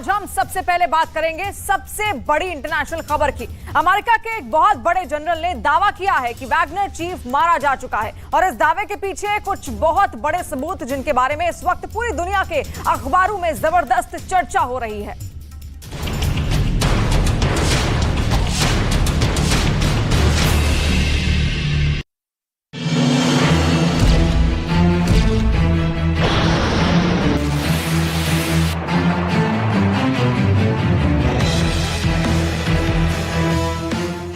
आज हम सबसे पहले बात करेंगे सबसे बड़ी इंटरनेशनल खबर की। अमेरिका के एक बहुत बड़े जनरल ने दावा किया है कि वैगनर चीफ मारा जा चुका है और इस दावे के पीछे कुछ बहुत बड़े सबूत जिनके बारे में इस वक्त पूरी दुनिया के अखबारों में जबरदस्त चर्चा हो रही है।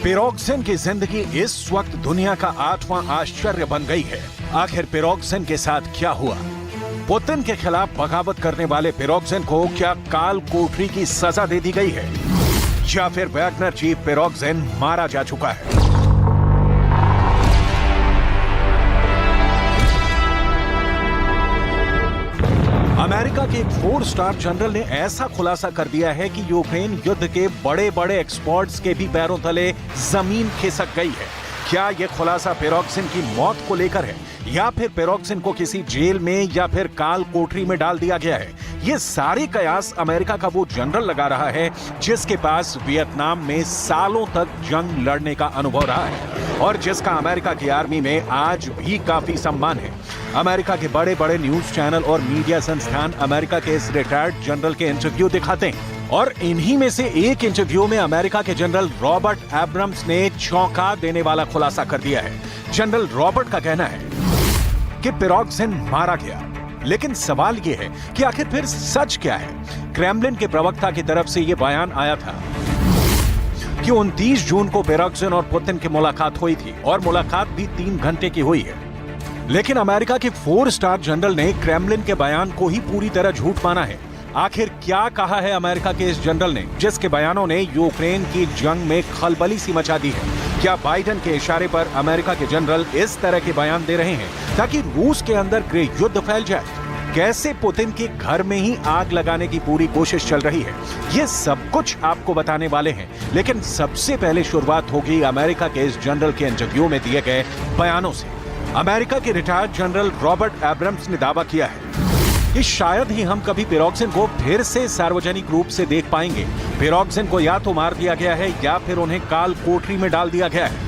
पिरोक्सिन की जिंदगी इस वक्त दुनिया का 8वां आश्चर्य बन गई है। आखिर पिरोक्सिन के साथ क्या हुआ? पुतिन के खिलाफ बगावत करने वाले पिरोक्सिन को क्या काल कोठरी की सजा दे दी गई है या फिर वैगनर चीफ पिरोक्सिन मारा जा चुका है? अमेरिका के एक 4 स्टार जनरल ने ऐसा खुलासा कर दिया है कि यूक्रेन युद्ध के बड़े बड़े एक्सपर्ट्स के भी पैरों तले जमीन खिसक गई है। क्या यह खुलासा पिरोक्सिन की मौत को लेकर है या फिर पिरोक्सिन को किसी जेल में या फिर काल कोठरी में डाल दिया गया है? ये सारे कयास अमेरिका का वो जनरल लगा रहा है जिसके पास वियतनाम में सालों तक जंग लड़ने का अनुभव रहा है और जिसका अमेरिका की आर्मी में आज भी काफी सम्मान है। अमेरिका के बड़े बड़े न्यूज चैनल और मीडिया संस्थान अमेरिका के इस रिटायर्ड जनरल के इंटरव्यू दिखाते हैं और इन्हीं में से एक इंटरव्यू में अमेरिका के जनरल रॉबर्ट एब्रम्स ने चौंका देने वाला खुलासा कर दिया है। जनरल रॉबर्ट का कहना है कि पिरोक्सिन मारा गया, लेकिन सवाल यह है कि आखिर फिर सच क्या है? क्रेमलिन के प्रवक्ता की तरफ से यह बयान आया था कि 29 जून को पिरोक्सिन और पुतिन की मुलाकात हुई थी और मुलाकात भी 3 घंटे की हुई है। लेकिन अमेरिका के 4 स्टार जनरल ने क्रेमलिन के बयान को ही पूरी तरह झूठ माना है। आखिर क्या कहा है अमेरिका के इस जनरल ने जिसके बयानों ने यूक्रेन की जंग में खलबली सी मचा दी है? क्या बाइडेन के इशारे पर अमेरिका के जनरल इस तरह के बयान दे रहे हैं ताकि रूस के अंदर गृह युद्ध फैल जाए? कैसे पुतिन के घर में ही आग लगाने की पूरी कोशिश चल रही है? ये सब कुछ आपको बताने वाले हैं, लेकिन सबसे पहले शुरुआत होगी अमेरिका के इस जनरल के इंटरव्यू में दिए गए बयानों से। अमेरिका के रिटायर्ड जनरल रॉबर्ट एब्रम्स ने दावा किया है कि शायद ही हम कभी पिरोक्सिन को फिर से सार्वजनिक रूप से देख पाएंगे। पिरोक्सिन को या तो मार दिया गया है या फिर उन्हें काल कोठरी में डाल दिया गया है।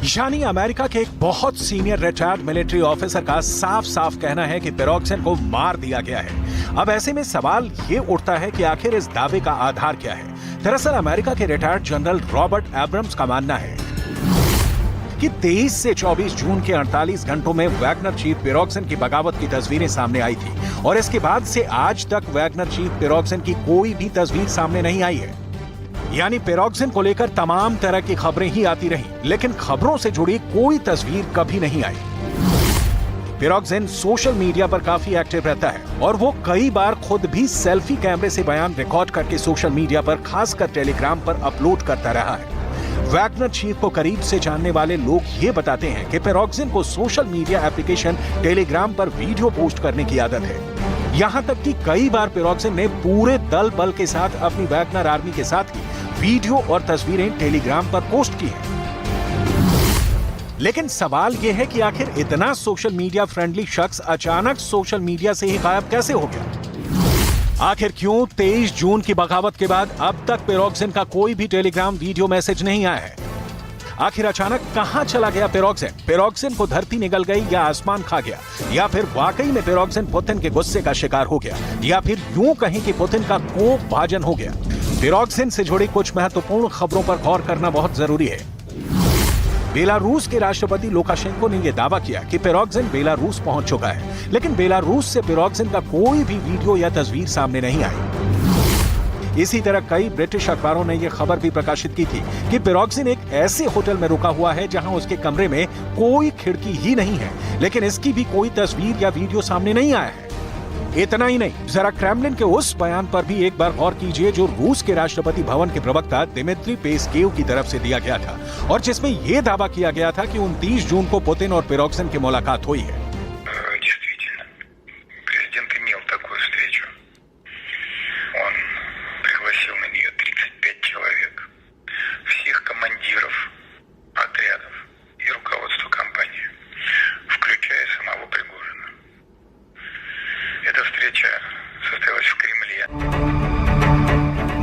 यानी अमेरिका के एक बहुत सीनियर रिटायर्ड मिलिट्री ऑफिसर का साफ साफ कहना है कि पिरोक्सिन को मार दिया गया है। अब ऐसे में सवाल ये उठता है कि आखिर इस दावे का आधार क्या है? दरअसल अमेरिका के रिटायर्ड जनरल रॉबर्ट एब्रम्स का मानना है कि 23 से 24 जून के 48 घंटों में वैगनर चीफ पिरोक्सिन की बगावत की तस्वीरें सामने आई थी और इसके बाद से आज तक वैगनर चीफ पिरोक्सिन की कोई भी तस्वीर सामने नहीं आई है। यानी पिरोक्सिन को लेकर तमाम तरह की खबरें ही आती रहीं, लेकिन खबरों से जुड़ी कोई तस्वीर कभी नहीं आई। पिरोक्सिन सोशल मीडिया पर काफी एक्टिव रहता है और वो कई बार खुद भी सेल्फी कैमरे से बयान रिकॉर्ड करके सोशल मीडिया पर, खासकर टेलीग्राम पर अपलोड करता रहा है। वैगनर चीफ को करीब से जानने वाले लोग ये बताते हैं कि पिरोक्सिन को सोशल मीडिया एप्लीकेशन टेलीग्राम पर वीडियो पोस्ट करने की आदत है। यहाँ तक कि कई बार पिरोक्सिन ने पूरे दल बल के साथ अपनी वैगनर आर्मी के साथ की वीडियो और तस्वीरें टेलीग्राम पर पोस्ट की हैं। लेकिन सवाल यह है कि आखिर इतना सोशल मीडिया फ्रेंडली शख्स अचानक सोशल मीडिया से ही गायब कैसे हो गया? आखिर क्यों 23 जून की बगावत के बाद अब तक पिरोक्सिन का कोई भी टेलीग्राम वीडियो मैसेज नहीं आया है? आखिर अचानक कहां चला गया पिरोक्सिन? पिरोक्सिन को धरती निगल गई या आसमान खा गया, या फिर वाकई में पिरोक्सिन पुतिन के गुस्से का शिकार हो गया, या फिर यूं कहें कि पुतिन का कोप भाजन हो गया? पिरोक्सिन से जुड़ी कुछ महत्वपूर्ण खबरों पर गौर करना बहुत जरूरी है। बेलारूस के राष्ट्रपति लुकाशेंको ने यह दावा किया कि पिरोक्सिन बेलारूस पहुंच चुका है, लेकिन बेलारूस से पिरोक्सिन का कोई भी वीडियो या तस्वीर सामने नहीं आई। इसी तरह कई ब्रिटिश अखबारों ने यह खबर भी प्रकाशित की थी कि पिरोक्सिन एक ऐसे होटल में रुका हुआ है जहां उसके कमरे में कोई खिड़की ही नहीं है, लेकिन इसकी भी कोई तस्वीर या वीडियो सामने नहीं आया है। इतना ही नहीं, जरा क्रेमलिन के उस बयान पर भी एक बार गौर कीजिए जो रूस के राष्ट्रपति भवन के प्रवक्ता दिमित्री पेस्केव की तरफ से दिया गया था और जिसमें यह दावा किया गया था कि 29 जून को पुतिन और पिरोक्सिन की मुलाकात हुई है। отрядов и руководство компании, включая самого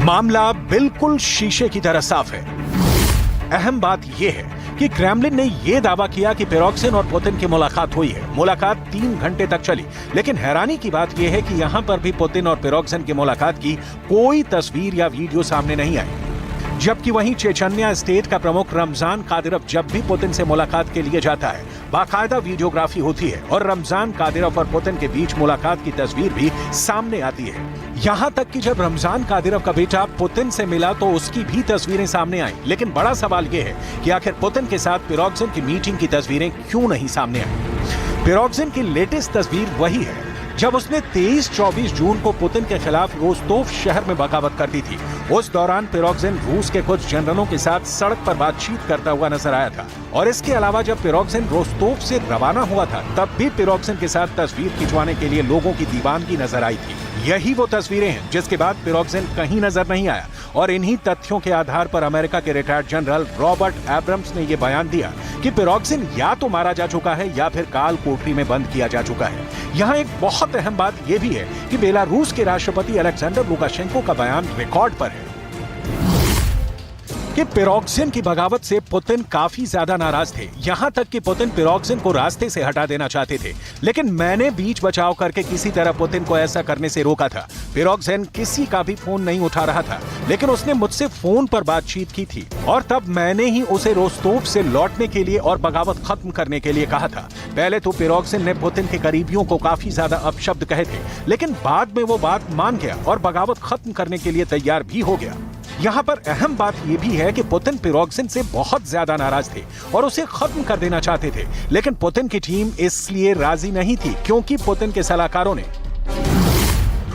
मामला बिल्कुल शीशे की तरह साफ है। अहम बात यह है कि क्रेमलिन ने यह दावा किया कि पिरोक्सिन और पुतिन की मुलाकात हुई है। मुलाकात 3 घंटे तक चली, लेकिन हैरानी की बात यह है कि यहां पर भी पुतिन और पिरोक्सिन की मुलाकात की कोई तस्वीर या वीडियो सामने नहीं आई। जबकि वहीं चेचन्या स्टेट का प्रमुख रमजान कादिरोव जब भी पुतिन से मुलाकात के लिए जाता है, बाकायदा वीडियोग्राफी होती है और रमजान कादिरोव और पुतिन के बीच मुलाकात की तस्वीर भी सामने आती है। यहाँ तक कि जब रमजान कादिरोव का बेटा पुतिन से मिला तो उसकी भी तस्वीरें सामने आई। लेकिन बड़ा सवाल यह है कि आखिर पुतिन के साथ पिरोक्सिन की मीटिंग की तस्वीरें क्यों नहीं सामने आई। पिरोक्सिन की लेटेस्ट तस्वीर वही है जब उसने 23-24 जून को पुतिन के खिलाफ रोस्तोव शहर में बगावत कर दी थी। उस दौरान पिरोक्सिन रूस के कुछ जनरलों के साथ सड़क पर बातचीत करता हुआ नजर आया था। और इसके अलावा जब पिरोक्सिन रोस्तोव से रवाना हुआ था तब भी पिरोक्सिन के साथ तस्वीर खिंचवाने के लिए लोगों की दीवानगी नजर आई थी। यही वो तस्वीरें हैं जिसके बाद पिरोक्सिन कहीं नजर नहीं आया। और इन्हीं तथ्यों के आधार पर अमेरिका के रिटायर्ड जनरल रॉबर्ट एब्रम्स ने यह बयान दिया कि पिरोक्सिन या तो मारा जा चुका है या फिर काल कोठरी में बंद किया जा चुका है। यहाँ एक बहुत अहम बात यह भी है कि बेलारूस के राष्ट्रपति अलेक्जेंडर लुकाशेंको का बयान रिकॉर्ड पर है कि पिरोक्सिन की बगावत से पुतिन काफी ज्यादा नाराज थे। यहां तक कि पुतिन पिरोक्सिन को रास्ते से हटा देना चाहते थे, लेकिन मैंने बीच बचाव करके किसी तरह पुतिन को ऐसा करने से रोका था। पिरोक्सिन किसी का भी फोन नहीं उठा रहा था, लेकिन उसने मुझसे फोन पर बातचीत की थी और तब मैंने ही उसे रोस्तोव से लौटने के लिए और बगावत खत्म करने के लिए कहा था। पहले तो पिरोक्सिन ने पुतिन के करीबियों को काफी ज्यादा अपशब्द कहे थे, लेकिन बाद में वो बात मान गया और बगावत खत्म करने के लिए तैयार भी हो गया। यहाँ पर अहम बात यह भी है कि पुतिन पिरोक्सिन से बहुत ज्यादा नाराज थे और उसे खत्म कर देना चाहते थे, लेकिन पुतिन की टीम इसलिए राजी नहीं थी क्योंकि पुतिन के सलाहकारों ने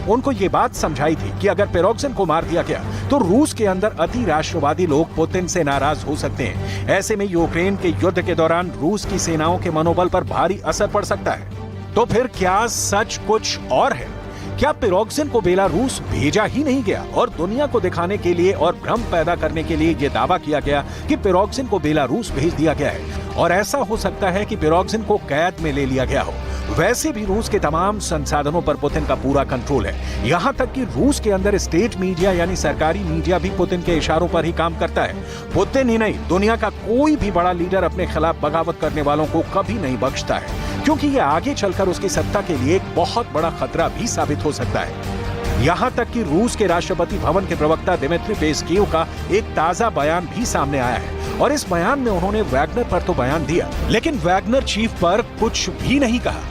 उनको ये बात समझाई थी कि अगर पिरोक्सिन को मार दिया गया तो रूस के अंदर अति राष्ट्रवादी लोग पुतिन से नाराज हो सकते हैं। ऐसे में यूक्रेन के युद्ध के दौरान रूस की सेनाओं के मनोबल पर भारी असर पड़ सकता है। तो फिर क्या सच कुछ और है? क्या पिरोक्सिन को बेलारूस भेजा ही नहीं गया और दुनिया को दिखाने के लिए और भ्रम पैदा करने के लिए यह दावा किया गया कि पिरोक्सिन को बेलारूस भेज दिया गया है? और ऐसा हो सकता है कि पिरोक्सिन को कैद में ले लिया गया हो। वैसे भी रूस के तमाम संसाधनों पर पुतिन का पूरा कंट्रोल है। यहाँ तक कि रूस के अंदर स्टेट मीडिया यानी सरकारी मीडिया भी पुतिन के इशारों पर ही काम करता है। पुतिन ही नहीं, दुनिया का कोई भी बड़ा लीडर अपने खिलाफ बगावत करने वालों को कभी नहीं बख्शता है, क्योंकि ये आगे चलकर उसकी सत्ता के लिए एक बहुत बड़ा खतरा भी साबित हो सकता है। यहाँ तक कि रूस के राष्ट्रपति भवन के प्रवक्ता दिमित्री पेस्केव का एक ताजा बयान भी सामने आया है और इस बयान में उन्होंने वैगनर पर तो बयान दिया, लेकिन वैगनर चीफ पर कुछ भी नहीं कहा।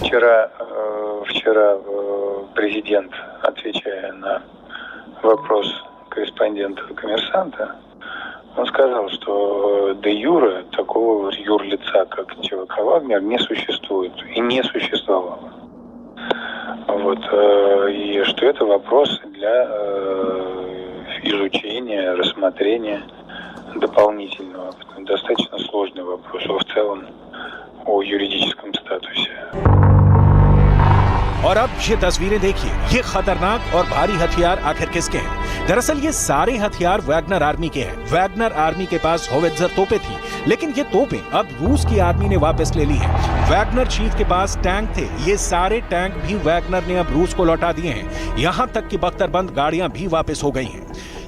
Вчера президент, отвечая на вопрос корреспондента «Коммерсанта», он сказал, что де юре такого юрлица, как ЧВК «Вагнер», не существует и не существовало. Вот. И что это вопрос для изучения, рассмотрения дополнительного. Достаточно сложный вопрос в целом о юридическом статусе. और अब ये तस्वीरें देखिए, ये खतरनाक और भारी हथियार आखिर किसके हैं? दरअसल ये सारे हथियार वैगनर आर्मी के हैं। वैगनर आर्मी के पास होवित्जर तोपें थी, लेकिन ये तोपें अब रूस की आर्मी ने वापस ले ली हैं। वैगनर चीफ के पास टैंक थे, ये सारे टैंक भी वैगनर ने अब रूस को लौटा दिए हैं। यहाँ तक कि बख्तरबंद गाड़ियां भी वापस हो गई हैं।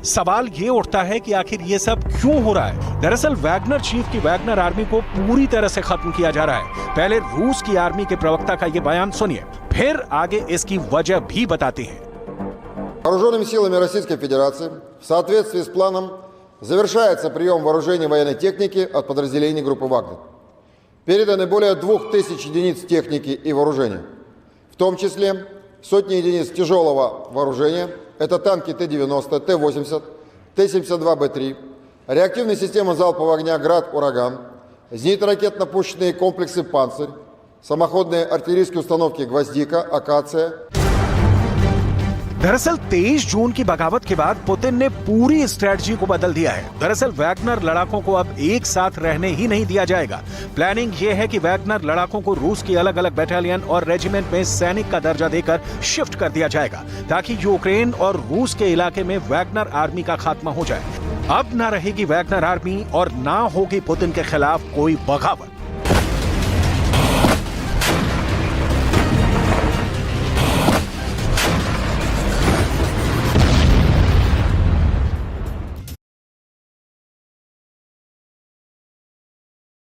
सवाल ये उठता है कि आखिर ये सब क्यों हो रहा है? दरअसल वैगनर चीफ की वैगनर आर्मी को पूरी तरह से खत्म किया जा रहा है। पहले रूस की आर्मी के प्रवक्ता का ये बयान सुनिए, फिर आगे इसकी वजह भी बताते हैं। Вооруженными силами Российской Федерации в соответствии с планом завершается прием вооружений военной техники от подразделений группы «Вагнер». Переданы более 2000 единиц техники и вооружения, в том числе сотни единиц тяжелого вооружения. Это танки Т-90, Т-80, Т-72Б3, реактивные системы залпового огня «Град», «Ураган», зенитно-ракетно-пушечные комплексы «Панцирь», самоходные артиллерийские установки «Гвоздика», «Акация». दरअसल 23 जून की बगावत के बाद पुतिन ने पूरी स्ट्रेटजी को बदल दिया है। दरअसल वैगनर लड़ाकों को अब एक साथ रहने ही नहीं दिया जाएगा। प्लानिंग यह है कि वैगनर लड़ाकों को रूस की अलग अलग बटालियन और रेजिमेंट में सैनिक का दर्जा देकर शिफ्ट कर दिया जाएगा, ताकि यूक्रेन और रूस के इलाके में वैगनर आर्मी का खात्मा हो जाए। अब ना रहेगी वैगनर आर्मी और ना होगी पुतिन के खिलाफ कोई बगावत।